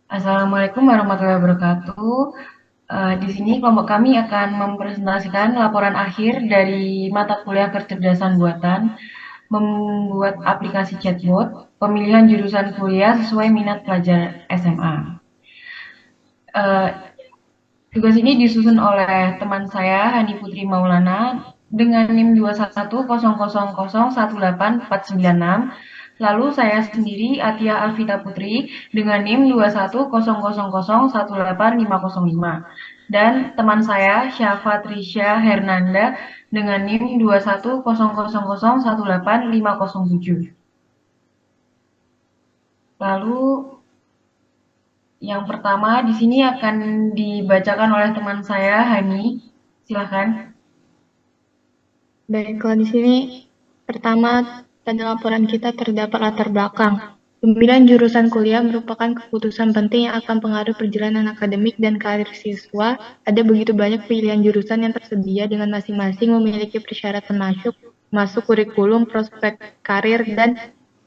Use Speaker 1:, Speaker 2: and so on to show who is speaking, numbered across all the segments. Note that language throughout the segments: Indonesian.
Speaker 1: Assalamualaikum warahmatullahi wabarakatuh. Di sini kelompok kami akan mempresentasikan laporan akhir dari mata kuliah kecerdasan buatan, membuat aplikasi chatbot, pemilihan jurusan kuliah sesuai minat pelajar SMA. Eh, Tugas ini disusun oleh teman saya, Hani Putri Maulana, dengan NIM 2100001849. Lalu saya sendiri, Atia Alvita Putri, dengan NIM 2100001855. Dan teman saya, Syafa Trisha Hernanda, dengan NIM 210000185507. Lalu yang pertama di sini akan dibacakan oleh teman saya, Hani. Silahkan.
Speaker 2: Baiklah, di sini pertama pada laporan kita terdapat latar belakang. Pemilihan jurusan kuliah merupakan keputusan penting yang akan pengaruh perjalanan akademik dan karir siswa. Ada begitu banyak pilihan jurusan yang tersedia dengan masing-masing memiliki persyaratan masuk kurikulum, prospek karir, dan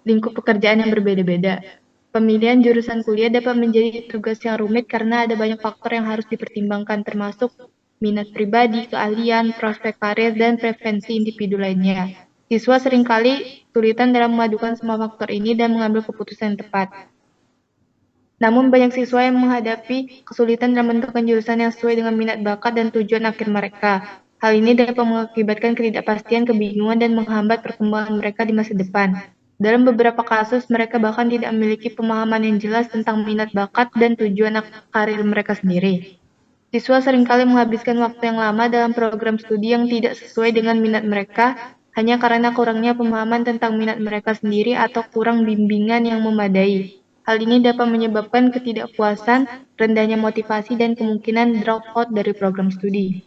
Speaker 2: lingkup pekerjaan yang berbeda-beda. Pemilihan jurusan kuliah dapat menjadi tugas yang rumit karena ada banyak faktor yang harus dipertimbangkan termasuk minat pribadi, keahlian, prospek karir, dan preferensi individu lainnya. Siswa seringkali kesulitan dalam memadukan semua faktor ini dan mengambil keputusan yang tepat. Namun banyak siswa yang menghadapi kesulitan dalam menentukan jurusan yang sesuai dengan minat bakat dan tujuan akhir mereka. Hal ini dapat mengakibatkan ketidakpastian, kebingungan, dan menghambat perkembangan mereka di masa depan. Dalam beberapa kasus, mereka bahkan tidak memiliki pemahaman yang jelas tentang minat bakat dan tujuan karir mereka sendiri. Siswa seringkali menghabiskan waktu yang lama dalam program studi yang tidak sesuai dengan minat mereka hanya karena kurangnya pemahaman tentang minat mereka sendiri atau kurang bimbingan yang memadai. Hal ini dapat menyebabkan ketidakpuasan, rendahnya motivasi, dan kemungkinan dropout dari program studi.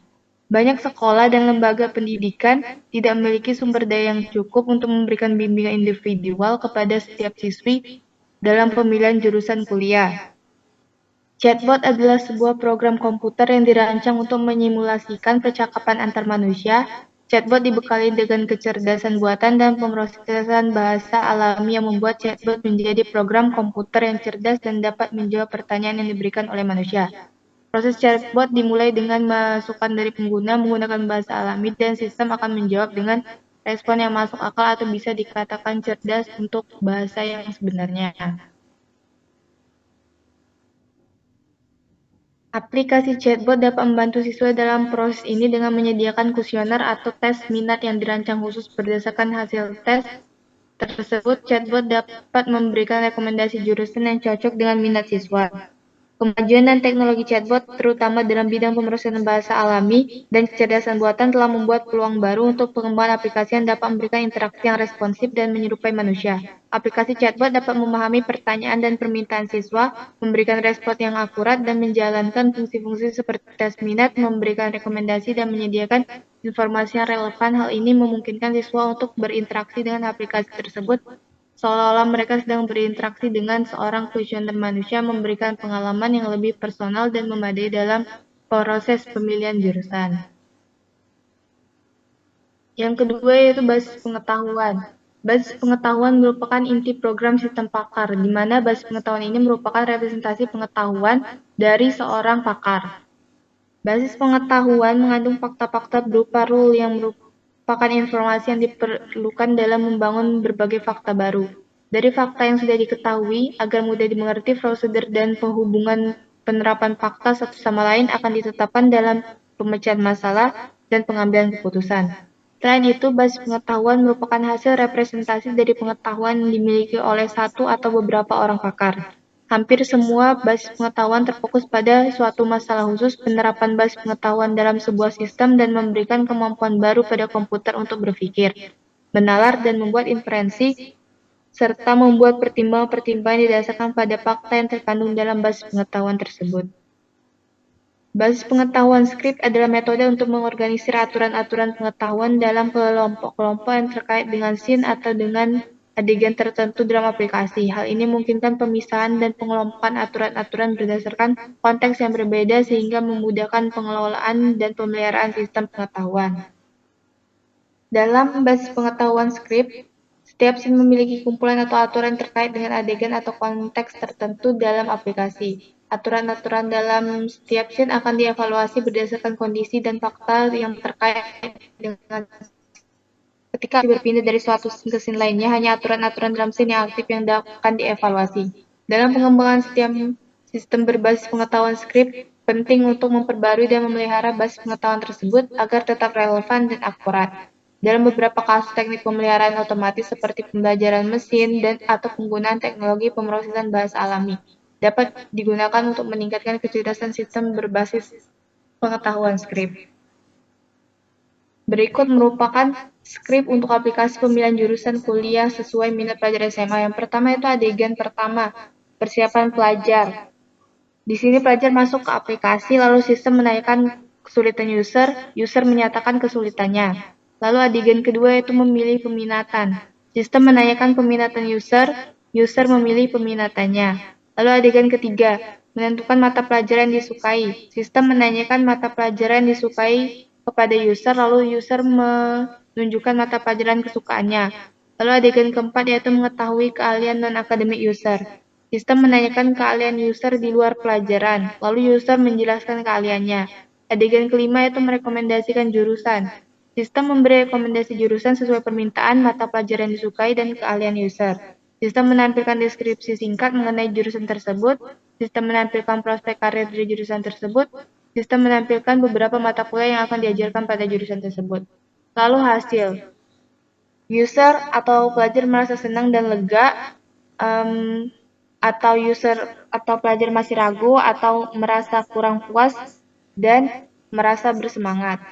Speaker 2: Banyak sekolah dan lembaga pendidikan tidak memiliki sumber daya yang cukup untuk memberikan bimbingan individual kepada setiap siswi dalam pemilihan jurusan kuliah. Chatbot adalah sebuah program komputer yang dirancang untuk menyimulasikan percakapan antar manusia. Chatbot dibekali dengan kecerdasan buatan dan pemrosesan bahasa alami yang membuat chatbot menjadi program komputer yang cerdas dan dapat menjawab pertanyaan yang diberikan oleh manusia. Proses chatbot dimulai dengan masukan dari pengguna menggunakan bahasa alami dan sistem akan menjawab dengan respon yang masuk akal atau bisa dikatakan cerdas untuk bahasa yang sebenarnya. Aplikasi chatbot dapat membantu siswa dalam proses ini dengan menyediakan kuesioner atau tes minat yang dirancang khusus berdasarkan hasil tes tersebut. Chatbot dapat memberikan rekomendasi jurusan yang cocok dengan minat siswa. Kemajuan dan teknologi chatbot, terutama dalam bidang pemrosesan bahasa alami dan kecerdasan buatan, telah membuat peluang baru untuk pengembangan aplikasi yang dapat memberikan interaksi yang responsif dan menyerupai manusia. Aplikasi chatbot dapat memahami pertanyaan dan permintaan siswa, memberikan respon yang akurat, dan menjalankan fungsi-fungsi seperti tes minat, memberikan rekomendasi, dan menyediakan informasi yang relevan. Hal ini memungkinkan siswa untuk berinteraksi dengan aplikasi tersebut seolah-olah mereka sedang berinteraksi dengan seorang kuesioner manusia, memberikan pengalaman yang lebih personal dan memadai dalam proses pemilihan jurusan. Yang kedua yaitu basis pengetahuan. Basis pengetahuan merupakan inti program sistem pakar, di mana basis pengetahuan ini merupakan representasi pengetahuan dari seorang pakar. Basis pengetahuan mengandung fakta-fakta berupa rule yang merupakan informasi yang diperlukan dalam membangun berbagai fakta baru. Dari fakta yang sudah diketahui, agar mudah dimengerti, prosedur dan penghubungan penerapan fakta satu sama lain akan ditetapkan dalam pemecahan masalah dan pengambilan keputusan. Selain itu, basis pengetahuan merupakan hasil representasi dari pengetahuan yang dimiliki oleh satu atau beberapa orang pakar. Hampir semua basis pengetahuan terfokus pada suatu masalah khusus. Penerapan basis pengetahuan dalam sebuah sistem dan memberikan kemampuan baru pada komputer untuk berpikir, menalar, dan membuat inferensi, serta membuat pertimbangan-pertimbangan didasarkan pada fakta yang terkandung dalam basis pengetahuan tersebut. Basis pengetahuan skrip adalah metode untuk mengorganisir aturan-aturan pengetahuan dalam kelompok-kelompok yang terkait dengan scene atau dengan adegan tertentu dalam aplikasi. Hal ini memungkinkan pemisahan dan pengelompokan aturan-aturan berdasarkan konteks yang berbeda sehingga memudahkan pengelolaan dan pemeliharaan sistem pengetahuan. Dalam basis pengetahuan skrip, Setiap scene memiliki kumpulan atau aturan terkait dengan adegan atau konteks tertentu dalam aplikasi. Aturan-aturan dalam setiap scene akan dievaluasi berdasarkan kondisi dan fakta yang terkait dengan ketika berpindah dari suatu scene ke scene lainnya, hanya aturan-aturan dalam scene yang aktif yang akan dievaluasi. Dalam pengembangan setiap sistem berbasis pengetahuan skrip, penting untuk memperbarui dan memelihara basis pengetahuan tersebut agar tetap relevan dan akurat. Dalam beberapa kasus teknik pemeliharaan otomatis seperti pembelajaran mesin dan atau penggunaan teknologi pemrosesan bahasa alami dapat digunakan untuk meningkatkan kecerdasan sistem berbasis pengetahuan skrip. Berikut merupakan skrip untuk aplikasi pemilihan jurusan kuliah sesuai minat pelajar SMA. Yang pertama itu adegan pertama, persiapan pelajar. Di sini pelajar masuk ke aplikasi, lalu sistem menanyakan kesulitan user, user menyatakan kesulitannya. Lalu adegan kedua itu memilih peminatan. Sistem menanyakan peminatan user, user memilih peminatannya. Lalu adegan ketiga, menentukan mata pelajaran yang disukai. Sistem menanyakan mata pelajaran yang disukai kepada user, lalu user menunjukkan mata pelajaran kesukaannya. Lalu adegan keempat yaitu mengetahui keahlian non-akademik user. Sistem menanyakan keahlian user di luar pelajaran, lalu user menjelaskan keahliannya. Adegan kelima yaitu merekomendasikan jurusan. Sistem memberi rekomendasi jurusan sesuai permintaan, mata pelajaran yang disukai, dan keahlian user. Sistem menampilkan deskripsi singkat mengenai jurusan tersebut. Sistem menampilkan prospek karir dari jurusan tersebut. Sistem menampilkan beberapa mata kuliah yang akan diajarkan pada jurusan tersebut. Lalu hasil. User atau pelajar merasa senang dan lega, atau user atau pelajar masih ragu atau merasa kurang puas dan merasa bersemangat.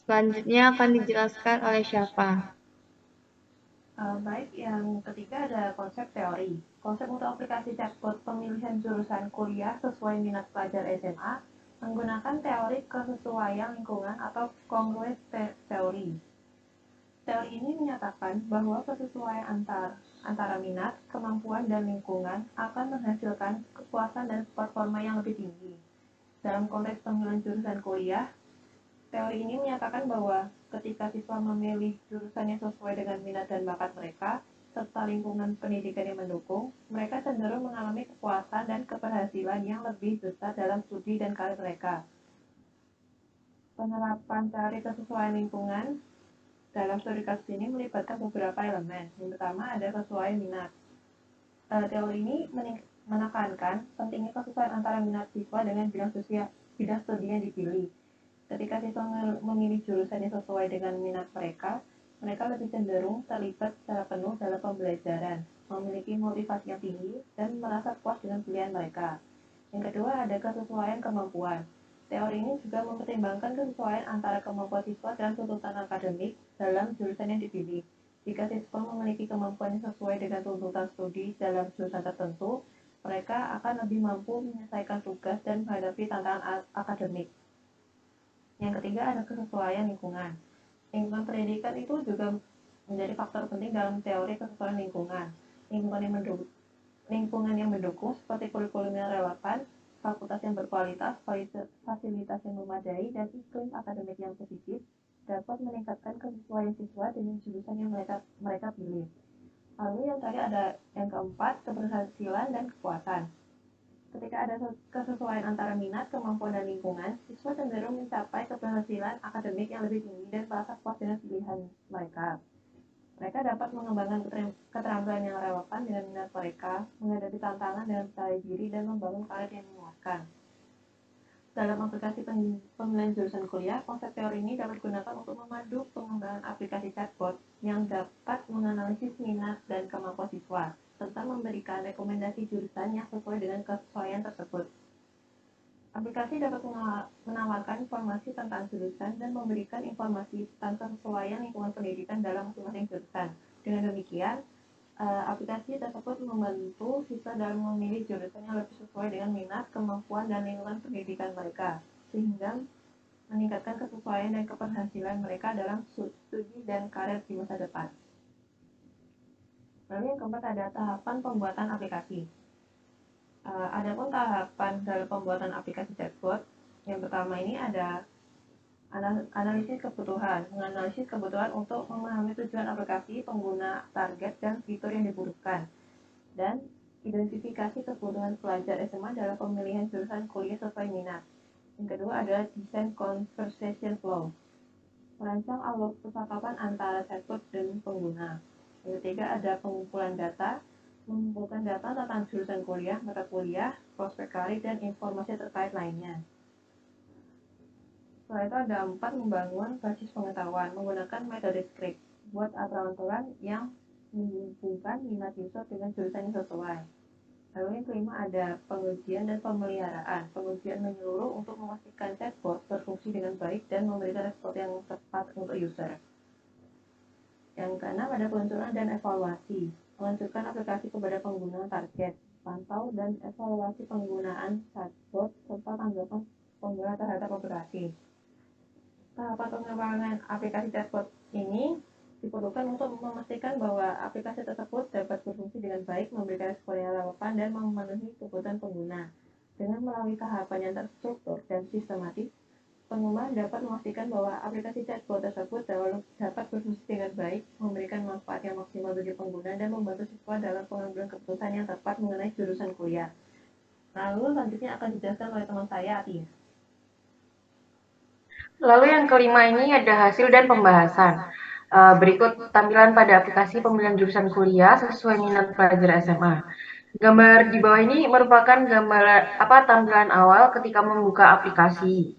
Speaker 2: Selanjutnya akan dijelaskan oleh siapa?
Speaker 3: Baik, yang ketiga ada konsep teori. Konsep untuk aplikasi chatbot pemilihan jurusan kuliah sesuai minat pelajar SMA menggunakan teori kesesuaian lingkungan atau congruence teori. Teori ini menyatakan bahwa kesesuaian antara minat, kemampuan, dan lingkungan akan menghasilkan kepuasan dan performa yang lebih tinggi. Dalam konteks pemilihan jurusan kuliah, teori ini menyatakan bahwa ketika siswa memilih jurusan yang sesuai dengan minat dan bakat mereka, serta lingkungan pendidikan yang mendukung, mereka cenderung mengalami kepuasan dan keberhasilan yang lebih besar dalam studi dan karir mereka. Penerapan teori kesesuaian lingkungan dalam studi kasus ini melibatkan beberapa elemen. Yang pertama ada sesuai minat. Teori ini menekankan pentingnya kesesuaian antara minat siswa dengan bidang studi yang dipilih. Ketika siswa memilih jurusan yang sesuai dengan minat mereka, mereka lebih cenderung terlibat secara penuh dalam pembelajaran, memiliki motivasi yang tinggi, dan merasa puas dengan pilihan mereka. Yang kedua ada kesesuaian kemampuan. Teori ini juga mempertimbangkan kesesuaian antara kemampuan siswa dan tuntutan akademik dalam jurusan yang dipilih. Jika siswa memiliki kemampuan yang sesuai dengan tuntutan studi dalam jurusan tertentu, mereka akan lebih mampu menyelesaikan tugas dan menghadapi tantangan akademik. Yang ketiga ada kesesuaian lingkungan. Lingkungan pendidikan itu juga menjadi faktor penting dalam teori kesesuaian lingkungan. Lingkungan yang mendukung seperti kurikulum yang relevan, fakultas yang berkualitas, fasilitas yang memadai, dan iklim akademik yang positif dapat meningkatkan kesesuaian siswa dengan jurusan yang mereka pilih. Lalu yang tadi ada yang keempat, keberhasilan dan kepuasan. Ketika ada kesesuaian antara minat, kemampuan, dan lingkungan, siswa cenderung mencapai keberhasilan akademik yang lebih tinggi dan merasa puas dengan pilihan mereka. Mereka dapat mengembangkan keterampilan yang relevan dengan minat mereka, menghadapi tantangan dengan percaya diri, dan membangun karir yang memuaskan. Dalam aplikasi pemilihan jurusan kuliah, konsep teori ini dapat digunakan untuk memadu pengembangan aplikasi chatbot yang dapat menganalisis minat dan kemampuan siswa, serta memberikan rekomendasi jurusan yang sesuai dengan kesesuaian tersebut. Aplikasi dapat menawarkan informasi tentang jurusan dan memberikan informasi tentang kesesuaian lingkungan pendidikan dalam masing-masing jurusan. Dengan demikian, aplikasi tersebut membantu siswa dalam memilih jurusan yang lebih sesuai dengan minat, kemampuan, dan lingkungan pendidikan mereka, sehingga meningkatkan kesesuaian dan keberhasilan mereka dalam studi dan karir di masa depan. Lalu yang keempat ada tahapan pembuatan aplikasi. Adapun tahapan dalam pembuatan aplikasi chatbot, yang pertama ini ada Analisis kebutuhan, menganalisis kebutuhan untuk memahami tujuan aplikasi, pengguna target, dan fitur yang dibutuhkan. Dan identifikasi kebutuhan pelajar SMA dalam pemilihan jurusan kuliah sesuai minat. Yang kedua adalah desain conversation flow, merancang alur percakapan antara chatbot dan pengguna. Yang ketiga ada pengumpulan data, mengumpulkan data tentang jurusan kuliah, mata kuliah, prospek karir, dan informasi terkait lainnya. Setelah itu ada 4, membangun basis pengetahuan menggunakan metode script, buat aturan-aturan yang menghubungkan minat user dengan jurusan yang sesuai. Lalu yang kelima ada pengujian dan pemeliharaan. Pengujian menyeluruh untuk memastikan chatbot berfungsi dengan baik dan memberikan respon yang tepat untuk user. Yang keenam ada peluncuran dan evaluasi. Meluncurkan aplikasi kepada pengguna target, pantau dan evaluasi penggunaan chatbot serta tanggapan pengguna terhadap aplikasi. Tahapan pengembangan aplikasi chatbot ini diperlukan untuk memastikan bahwa aplikasi tersebut dapat berfungsi dengan baik, memberikan respon yang relevan, dan memenuhi kebutuhan pengguna. Dengan melalui tahapan yang terstruktur dan sistematis, pengembang dapat memastikan bahwa aplikasi chatbot tersebut dapat berfungsi dengan baik, memberikan manfaat yang maksimal bagi pengguna, dan membantu siswa dalam pengambilan keputusan yang tepat mengenai jurusan kuliah. Lalu selanjutnya akan dijelaskan oleh teman saya, Atia.
Speaker 1: Lalu yang kelima ini ada hasil dan pembahasan. Berikut tampilan pada aplikasi pemilihan jurusan kuliah sesuai minat pelajar SMA. Gambar di bawah ini merupakan gambar tampilan awal ketika membuka aplikasi.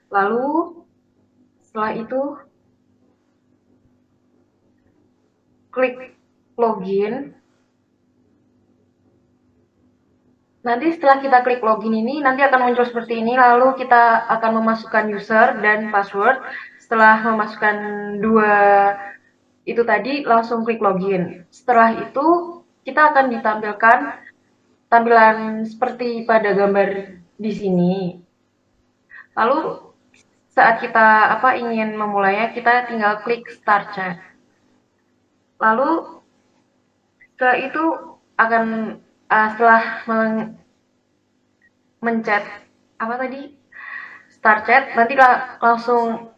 Speaker 1: Lalu setelah itu klik login. Nanti setelah kita klik login ini, nanti akan muncul seperti ini, lalu kita akan memasukkan user dan password. Setelah memasukkan dua itu tadi, langsung klik login. Setelah itu, kita akan ditampilkan tampilan seperti pada gambar di sini. Lalu saat kita ingin memulainya, kita tinggal klik start chat. Lalu setelah itu akan setelah mencet start chat, nanti langsung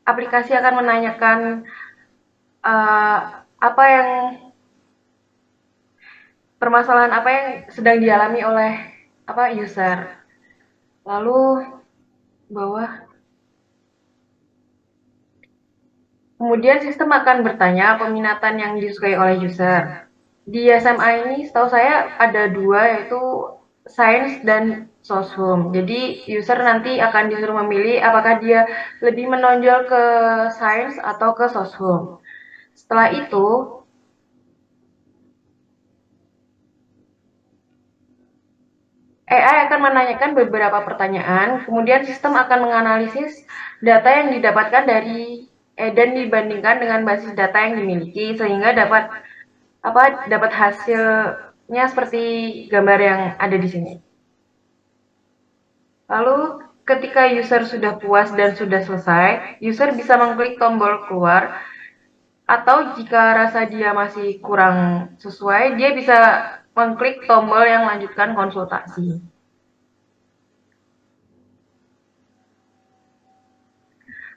Speaker 1: aplikasi akan menanyakan apa yang permasalahan apa yang sedang dialami oleh user. Lalu bawah kemudian sistem akan bertanya peminatan yang disukai oleh user. Di SMA ini setahu saya ada 2, yaitu sains dan soshum. Jadi user nanti akan disuruh memilih apakah dia lebih menonjol ke sains atau ke soshum. Setelah itu AI akan menanyakan beberapa pertanyaan, kemudian sistem akan menganalisis data yang didapatkan dari dan dibandingkan dengan basis data yang dimiliki sehingga dapat hasilnya seperti gambar yang ada di sini. Lalu ketika user sudah puas dan sudah selesai, user bisa mengklik tombol keluar, atau jika rasa dia masih kurang sesuai, dia bisa mengklik tombol yang lanjutkan konsultasi.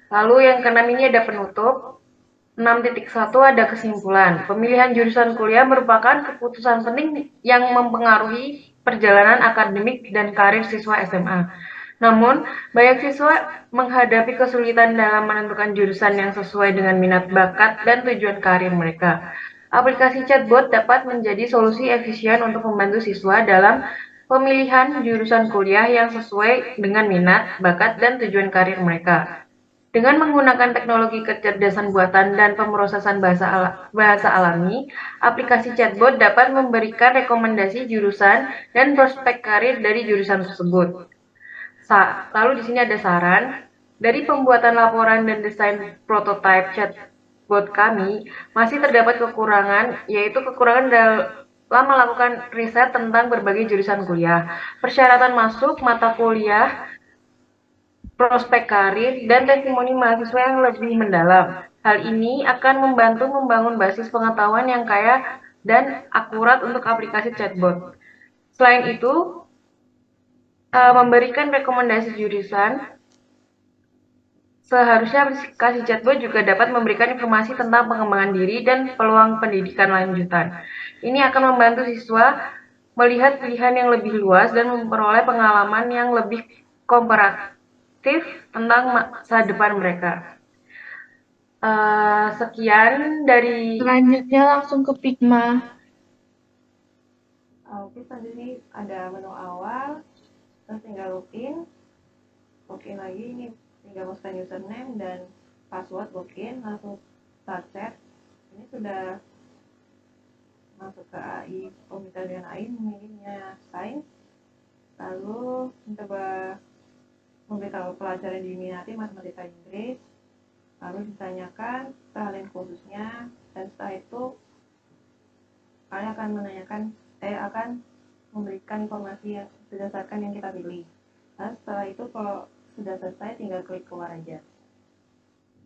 Speaker 1: Lalu yang keenam ini ada penutup. 6.1 ada kesimpulan. Pemilihan jurusan kuliah merupakan keputusan penting yang mempengaruhi perjalanan akademik dan karir siswa SMA. Namun, banyak siswa menghadapi kesulitan dalam menentukan jurusan yang sesuai dengan minat bakat dan tujuan karir mereka. Aplikasi chatbot dapat menjadi solusi efisien untuk membantu siswa dalam pemilihan jurusan kuliah yang sesuai dengan minat, bakat, dan tujuan karir mereka. Dengan menggunakan teknologi kecerdasan buatan dan pemrosesan bahasa alami, aplikasi chatbot dapat memberikan rekomendasi jurusan dan prospek karir dari jurusan tersebut. Lalu di sini ada saran. Dari pembuatan laporan dan desain prototipe chatbot kami, masih terdapat kekurangan, yaitu kekurangan dalam melakukan riset tentang berbagai jurusan kuliah, persyaratan masuk, mata kuliah, prospek karir, dan testimoni mahasiswa yang lebih mendalam. Hal ini akan membantu membangun basis pengetahuan yang kaya dan akurat untuk aplikasi chatbot. Selain itu, memberikan rekomendasi jurusan Seharusnya aplikasi chatbot juga dapat memberikan informasi tentang pengembangan diri dan peluang pendidikan lanjutan. Ini akan membantu siswa melihat pilihan yang lebih luas dan memperoleh pengalaman yang lebih komparatif tentang masa depan mereka. Sekian dari
Speaker 2: Selanjutnya langsung ke Pigma.
Speaker 3: Oke, selanjutnya ada menu awal, terus tinggal login lagi, ini tinggal masukkan username dan password login, langsung start chat. Ini sudah masuk ke AI, komputer dengan AI, memilihnya sains, lalu mencoba memberitahu pelajaran yang diminati matematika Inggris, lalu ditanyakan keahlian khususnya, dan setelah itu kalian akan memberikan informasi yang berdasarkan yang kita pilih. Nah, setelah itu kalau sudah selesai tinggal klik keluar aja.